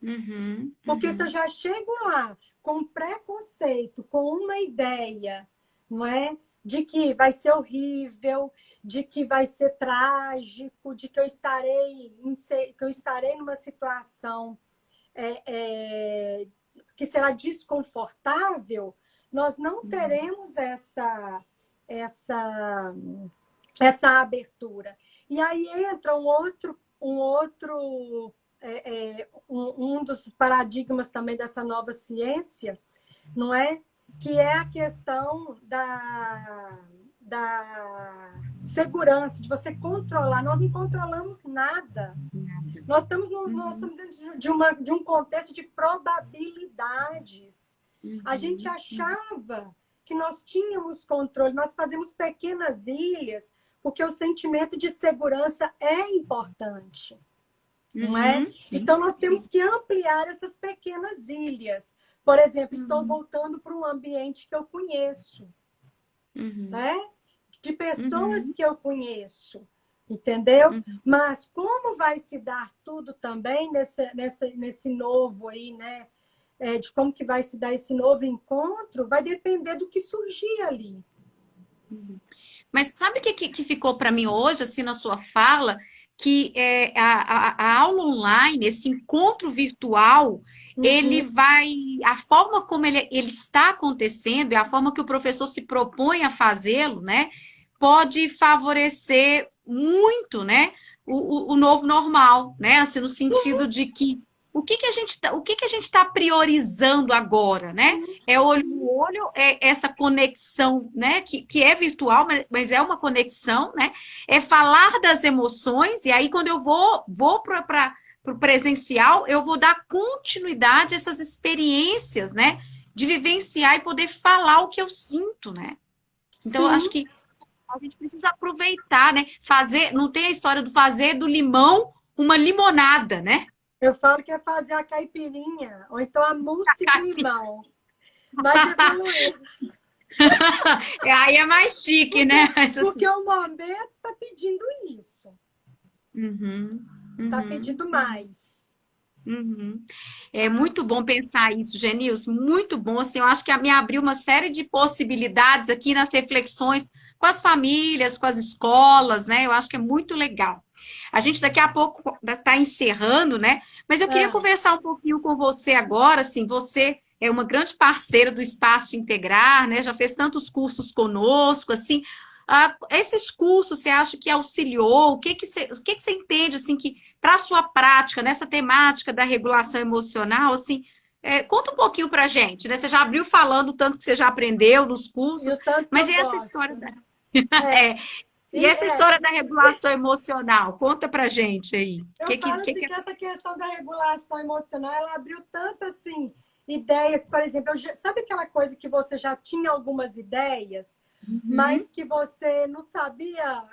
uhum,
Porque se eu
uhum,
já chego lá com preconceito, com uma ideia, não é? De que vai ser horrível, de que vai ser trágico, de que que eu estarei numa situação é, é, que será desconfortável, nós não
uhum,
teremos essa, essa abertura. E aí entra um dos paradigmas também dessa nova ciência, não é? Que é a questão da segurança, de você controlar. Nós não controlamos nada. Nós
uhum,
estamos dentro de um contexto de probabilidades. A gente
uhum,
achava que nós tínhamos controle, nós fazemos pequenas ilhas, porque o sentimento de segurança é importante, não é?
uhum, sim,
Então, nós
sim.
temos que ampliar essas pequenas ilhas. Por exemplo, estou
Uhum,
voltando para um ambiente que eu conheço,
uhum,
né? De pessoas
uhum,
que eu conheço, entendeu?
uhum.
Mas como vai se dar tudo também nesse novo aí, né? De como que vai se dar esse novo encontro, vai depender do que surgir ali.
Mas sabe o que ficou para mim hoje, assim, na sua fala? Que a aula online, esse encontro virtual, ele
Uhum,
vai. A forma como ele está acontecendo e a forma que o professor se propõe a fazê-lo, né, pode favorecer muito, né, o novo normal, né? Assim, no sentido de que o que que a gente está priorizando agora, né? É olho no olho, é essa conexão, né? Que é virtual, mas é uma conexão, né? É falar das emoções, e aí quando eu vou para o presencial, eu vou dar continuidade a essas experiências, né? De vivenciar e poder falar o que eu sinto, né? Então, eu acho
sim,
que a gente precisa aproveitar, né? Fazer, não tem a história do fazer do limão uma limonada, né?
eu falo que é fazer a caipirinha, ou então a mousse de limão. Mas evoluir,
Aí é mais chique,
porque,
né? Mas assim.
porque o momento está pedindo isso,
Uhum,
está
uhum,
pedindo mais.
uhum. É muito
Sabe?
bom pensar isso, Genils, muito bom. Assim, eu acho que me abriu uma série de possibilidades aqui nas reflexões com as famílias, com as escolas, né? Eu acho que é muito legal. A gente daqui a pouco está encerrando, né? Mas eu queria
Ah,
conversar um pouquinho com você agora, assim, você é uma grande parceira do Espaço Integrar, né? Já fez tantos cursos conosco, assim. Esses cursos você acha que auxiliou? O que que você entende, assim, que para a sua prática, nessa temática da regulação emocional, assim, conta um pouquinho para a gente, né? Você já abriu falando o tanto que você já aprendeu nos
e
cursos,
o tanto que
mas
eu
e essa
gosto,
história
né? É,
é, e
e
essa história da regulação emocional? Conta pra gente aí.
eu falo assim
Que
que essa questão da regulação emocional, ela abriu tanto assim ideias, por exemplo, sabe aquela coisa que você já tinha algumas ideias,
Uhum,
mas que você não sabia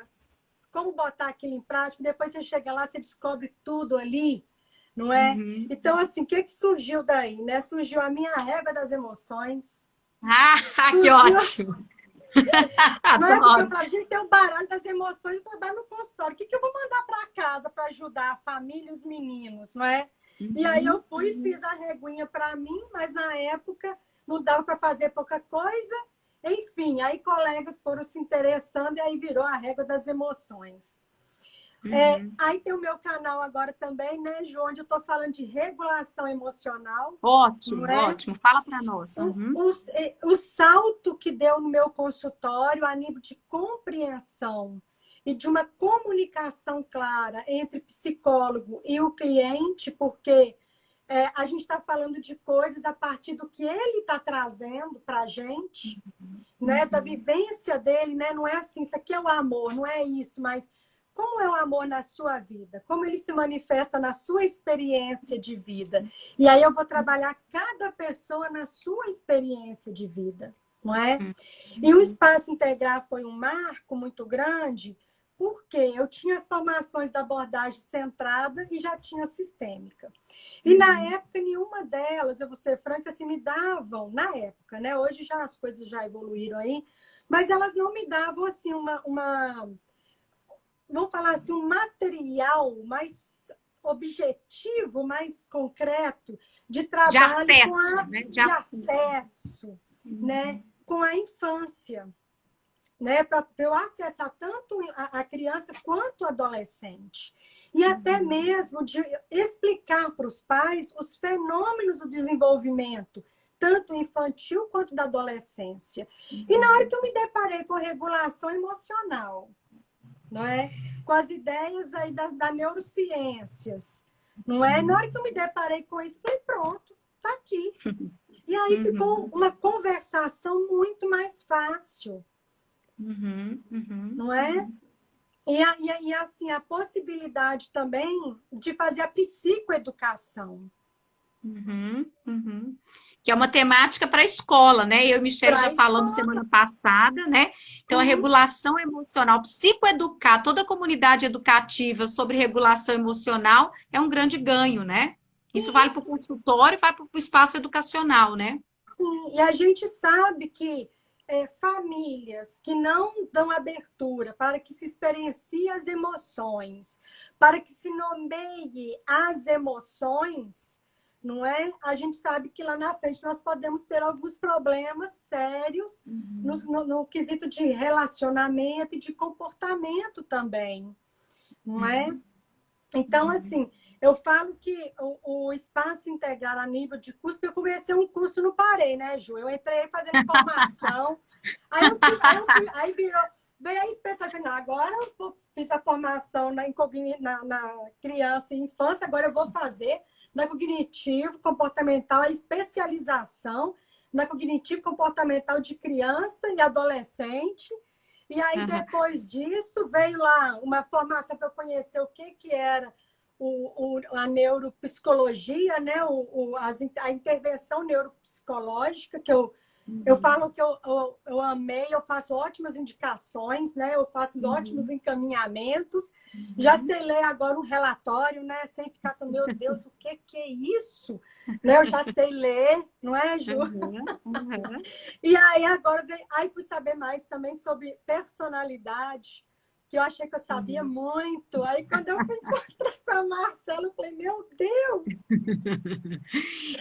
como botar aquilo em prática, depois você chega lá, você descobre tudo ali, não é?
Uhum.
Então, assim, o que que surgiu daí, né? Surgiu a minha régua das emoções.
Ah, que
Surgiu,
ótimo!
não é? Porque eu
Adoro!
falava, gente, tem um baralho das emoções, eu trabalho no consultório. O que que eu vou mandar para casa para ajudar a família e os meninos, não é? E aí eu
Uhum.
fui e fiz a reguinha para mim, mas na época não dava para fazer pouca coisa. Enfim, aí colegas foram se interessando e aí virou a régua das emoções.
Uhum.
Aí tem o meu canal agora também, né, Ju, onde eu estou falando de regulação emocional, não
Ótimo,
é?
ótimo. Fala para nós.
O,
Uhum.
o, o salto que deu no meu consultório a nível de compreensão e de uma comunicação clara entre psicólogo e o cliente, porque a gente está falando de coisas a partir do que ele está trazendo para a gente, né, da
Uhum.
vivência dele, né? Não é assim, isso aqui é o amor, não é isso, mas como é o amor na sua vida? Como ele se manifesta na sua experiência de vida? E aí eu vou trabalhar cada pessoa na sua experiência de vida, não é? E o
Uhum.
espaço integrar foi um marco muito grande, porque eu tinha as formações da abordagem centrada e já tinha sistêmica. E na
Uhum.
época, nenhuma delas, eu vou ser franca, assim, me davam, na época, né? Hoje já as coisas já evoluíram aí, mas elas não me davam assim vamos falar assim, um material mais objetivo, mais concreto de
De
trabalho
acesso, né? De
de
acesso.
acesso, né?
Uhum.
Com a infância, né? Para eu acessar tanto a criança quanto o adolescente. E até
Uhum.
mesmo de explicar para os pais os fenômenos do desenvolvimento, tanto infantil quanto da adolescência. E na hora
Uhum.
que eu me deparei com regulação emocional, não é? Com as ideias aí da neurociências, não é? Na hora que eu me deparei com isso, falei, pronto, está aqui. E aí ficou
Uhum.
uma conversação muito mais fácil,
Uhum. Uhum.
não é? E assim, a possibilidade também de fazer a psicoeducação
Uhum. Uhum. Que é uma temática para a escola, né? Eu e Michelle
para
já
a
falamos
escola.
semana passada, né? Então, a
Uhum.
regulação emocional, psicoeducar toda a comunidade educativa sobre regulação emocional é um grande ganho, né? Isso vale para o consultório e vai para o espaço educacional, né?
Sim, e a gente sabe que famílias que não dão abertura para que se experiencie as emoções, para que se nomeie as emoções, não é? A gente sabe que lá na frente nós podemos ter alguns problemas sérios no quesito de relacionamento e de comportamento também, não é?
Uhum.
Então,
Uhum.
assim, eu falo que o espaço integral a nível de curso, porque eu comecei um curso, não parei, né, Ju? Eu entrei fazendo formação, aí virou, veio a especialidade, não, agora fiz a formação na criança e infância, agora eu vou fazer na cognitivo comportamental, a especialização na cognitivo comportamental de criança e adolescente. E aí,
Uhum.
depois disso, veio lá uma formação para eu conhecer o que, que era a neuropsicologia, né? A intervenção neuropsicológica, que eu
Uhum.
falo que eu amei, eu faço ótimas indicações, né? Eu faço ótimos
Uhum.
encaminhamentos. Já
Uhum.
sei ler agora um relatório, né? Sem ficar com, meu Deus, o que, que é isso? Né? Eu já sei ler, não é, Ju?
Uhum. Uhum.
E aí agora aí fui saber mais também sobre personalidade, que eu achei que eu sabia
Uhum.
muito. Aí quando eu fui encontrar com a Marcela, eu falei, meu Deus,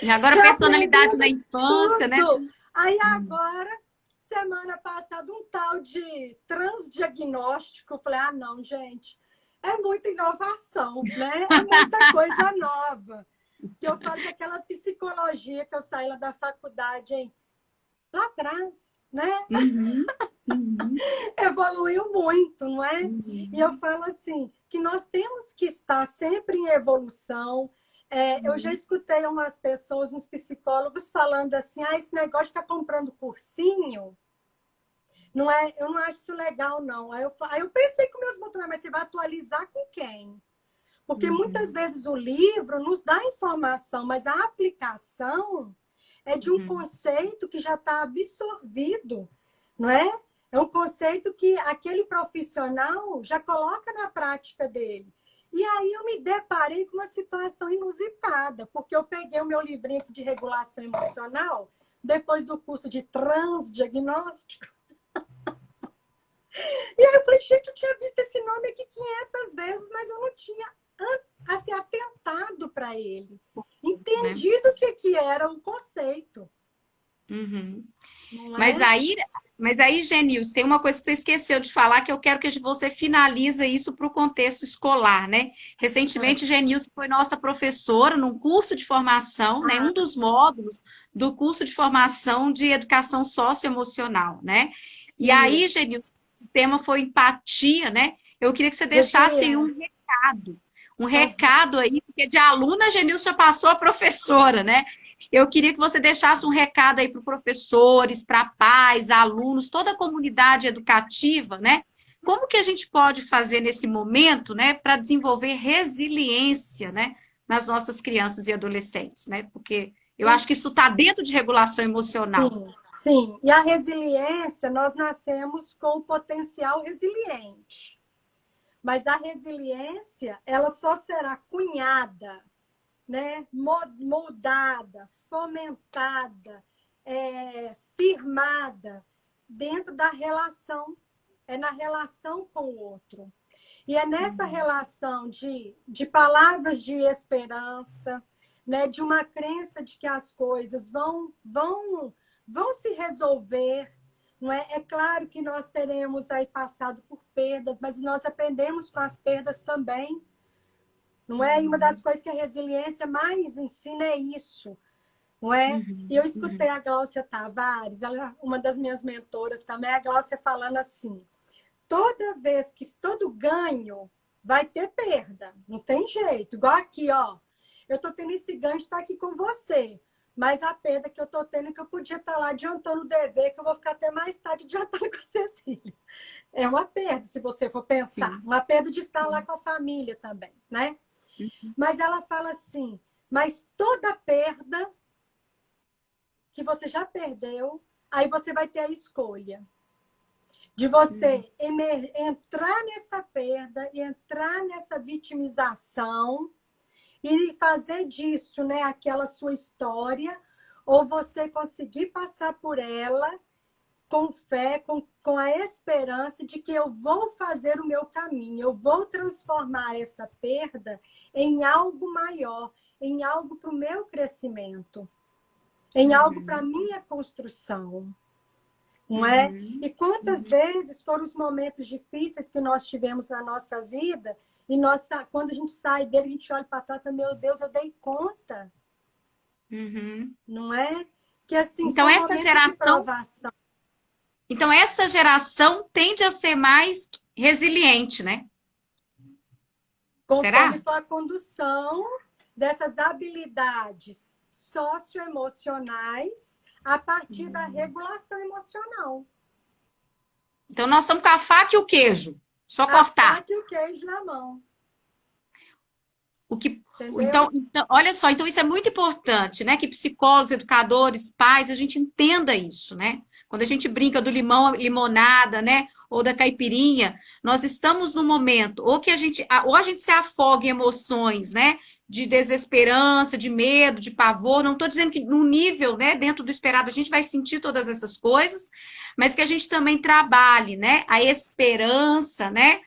E agora
já
personalidade na
aprendendo
infância, né?
tudo. Aí
Uhum.
agora, semana passada, um tal de transdiagnóstico. Eu falei, ah, não, gente, é muita inovação, né? É muita coisa nova. Que eu falo que aquela psicologia que eu saí lá da faculdade, hein? Lá atrás, né?
Uhum. Uhum.
Evoluiu muito, não é? E eu
Uhum.
falo assim, que nós temos que estar sempre em evolução. Eu já
Uhum.
escutei umas pessoas, uns psicólogos, falando assim, esse negócio de ficar comprando cursinho, não é, eu não acho isso legal, não. Aí eu pensei com meus botões, mas você vai atualizar com quem? Porque muitas
Uhum.
vezes o livro nos dá informação, mas a aplicação é de um
Uhum.
conceito que já está absorvido, não é? É um conceito que aquele profissional já coloca na prática dele. E aí eu me deparei com uma situação inusitada, porque eu peguei o meu livrinho de regulação emocional, depois do curso de transdiagnóstico, e aí eu falei, gente, eu tinha visto esse nome aqui 500 vezes, mas eu não tinha assim, atentado para ele,
né?
entendido o que era o conceito.
Uhum.
Não
Mas
é?
aí, Genilson, tem uma coisa que você esqueceu de falar que eu quero que você finalize isso para o contexto escolar, né? Recentemente, Genilson foi nossa professora num curso de formação, né? Um dos módulos do curso de formação de educação socioemocional, né? E aí,
Isso.
Genilson, o tema foi empatia, né? Eu queria que você deixasse aí
Resiliência.
um recado aí, porque de aluna a Genilson já passou a professora, né? Eu queria que você deixasse um recado aí para professores, para pais, alunos, toda a comunidade educativa, né? Como que a gente pode fazer nesse momento, né, para desenvolver resiliência, né, nas nossas crianças e adolescentes, né? Porque eu acho que isso está dentro de regulação emocional.
Sim, sim. E a resiliência, nós nascemos com o potencial resiliente. Mas a resiliência, ela só será cunhada, né, moldada, fomentada, firmada dentro da relação, na relação com o outro. E é nessa relação de palavras de esperança, né, de uma crença de que as coisas vão se resolver. Não é? É claro que nós teremos aí passado por perdas, mas nós aprendemos com as perdas também. Não é? E uma das coisas que a resiliência mais ensina é isso. Não é? E eu escutei a Gláucia Tavares, ela, uma das minhas mentoras também, a Gláucia falando assim, todo ganho vai ter perda, não tem jeito. Igual aqui, ó, eu tô tendo esse ganho de estar aqui com você, mas a perda que eu tô tendo é que eu podia estar lá adiantando o dever, que eu vou ficar até mais tarde adiantando com a Cecília. É uma perda, se você for pensar.
Sim.
Uma perda de estar lá com a família também, né? Mas ela fala assim, mas toda perda que você já perdeu, aí você vai ter a escolha de você entrar nessa perda e entrar nessa vitimização e fazer disso, né, aquela sua história, ou você conseguir passar por ela com fé, com a esperança de que eu vou fazer o meu caminho, eu vou transformar essa perda em algo maior, em algo para o meu crescimento, em algo para a minha construção. Não é? E quantas vezes foram os momentos difíceis que nós tivemos na nossa vida e quando a gente sai dele, a gente olha para trás e meu Deus, eu dei conta. Não é? Que assim,
Então,
são momentos de provação.
Então, essa geração tende a ser mais resiliente, né?
Conforme
Será?
for a condução dessas habilidades socioemocionais a partir da regulação emocional.
Então, nós estamos com a faca e o queijo. Só cortar.
A faca e o queijo na mão.
Então, olha só, então isso é muito importante, né? Que psicólogos, educadores, pais, a gente entenda isso, né? Quando a gente brinca do limão, limonada, né? Ou da caipirinha, nós estamos no momento ou a gente se afoga em emoções, né? De desesperança, de medo, de pavor. Não estou dizendo que no nível, né? Dentro do esperado, a gente vai sentir todas essas coisas, mas que a gente também trabalhe, né? A esperança, né?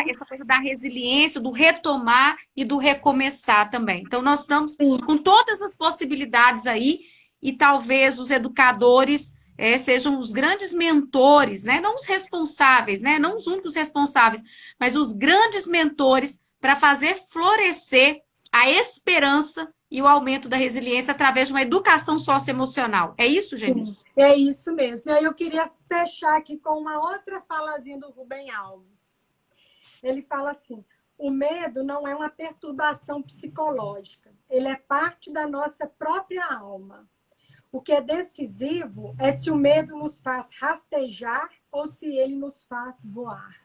Essa coisa da resiliência, do retomar e do recomeçar também. Então, nós estamos com todas as possibilidades aí e talvez os educadores sejam os grandes mentores, né? Não os responsáveis, né? Não os únicos responsáveis, mas os grandes mentores para fazer florescer a esperança e o aumento da resiliência através de uma educação socioemocional. É isso, Genilson?
É isso mesmo. E aí eu queria fechar aqui com uma outra falazinha do Rubem Alves. Ele fala assim, o medo não é uma perturbação psicológica, ele é parte da nossa própria alma. O que é decisivo é se o medo nos faz rastejar ou se ele nos faz voar.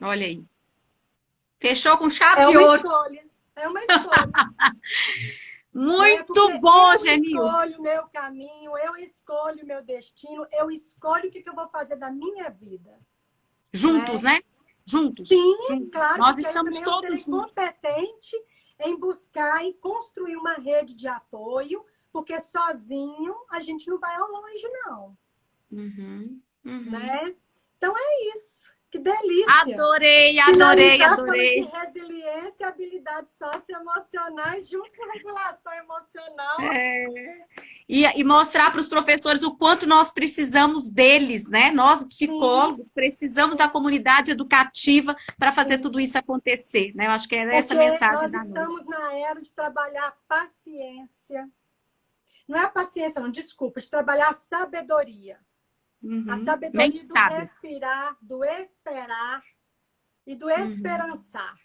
Olha aí. Fechou com chave de ouro.
É uma escolha.
Muito bom, Genilson.
Eu escolho o meu caminho, eu escolho o meu destino, eu escolho o que eu vou fazer da minha vida.
Juntos, né? Juntos.
Sim,
juntos.
claro,
Nós
porque aí
estamos
também eu serei
todos juntos.
competente em buscar e construir uma rede de apoio, porque sozinho a gente não vai ao longe, não.
Uhum, uhum.
Né? Então é isso. Que delícia!
Adorei, adorei,
Finalizar falando de
adorei.
resiliência e habilidades socioemocionais junto com regulação emocional.
E mostrar para os professores o quanto nós precisamos deles, né? Nós, psicólogos, precisamos da comunidade educativa para fazer tudo isso acontecer, né? Eu acho que era essa a
Porque
mensagem
nós
da noite.
estamos na era de trabalhar paciência. Não é a paciência, não, desculpa, de trabalhar a sabedoria. A
Uhum.
sabedoria
Mente
do
sábia.
respirar, do esperar e do esperançar.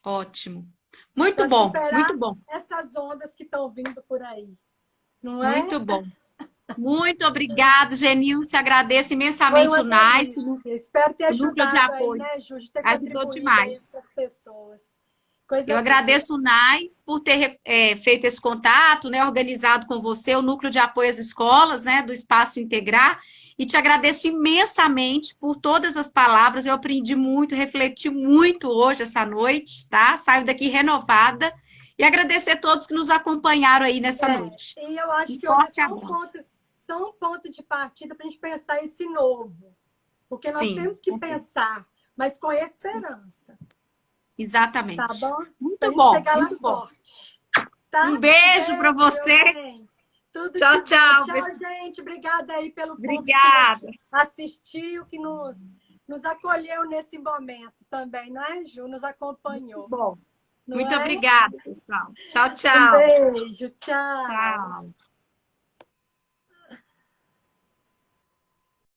Ótimo. Muito
Para
bom,
superar
muito bom.
essas ondas que estão vindo por aí. Não é?
Muito bom. Muito obrigado, Genilce. Agradeço
Foi
imensamente
uma
o NAIS,
delícia. Espero ter
o núcleo de
ajudado aí,
apoio.
né, Ju, de ter
Ajudou
contribuído aí
demais.
para as pessoas. Coisa
Eu
boa.
agradeço o NAIS por ter feito esse contato, né, organizado com você o núcleo de apoio às escolas, né, do Espaço Integrar, e te agradeço imensamente por todas as palavras. Eu aprendi muito, refleti muito hoje, essa noite, tá? Saio daqui renovada. E agradecer a todos que nos acompanharam aí nessa noite.
E eu acho
Um
que hoje é
forte abraço.
só um ponto de partida para a gente pensar esse novo. Porque nós
Sim,
temos que pensar, mas com esperança.
exatamente.
Tá bom?
Muito
Pra gente
bom,
chegar
muito
lá
bom.
forte. Tá?
Um beijo para você.
Tudo
Tchau,
de bom.
tchau.
Tchau, gente. Obrigada aí pelo público
Obrigada.
que assistiu, que nos acolheu nesse momento também, não é, Ju? Nos acompanhou.
Muito bom.
Não
Muito
é?
obrigada, pessoal. Tchau,
Um
tchau.
beijo. Tchau.
Tchau.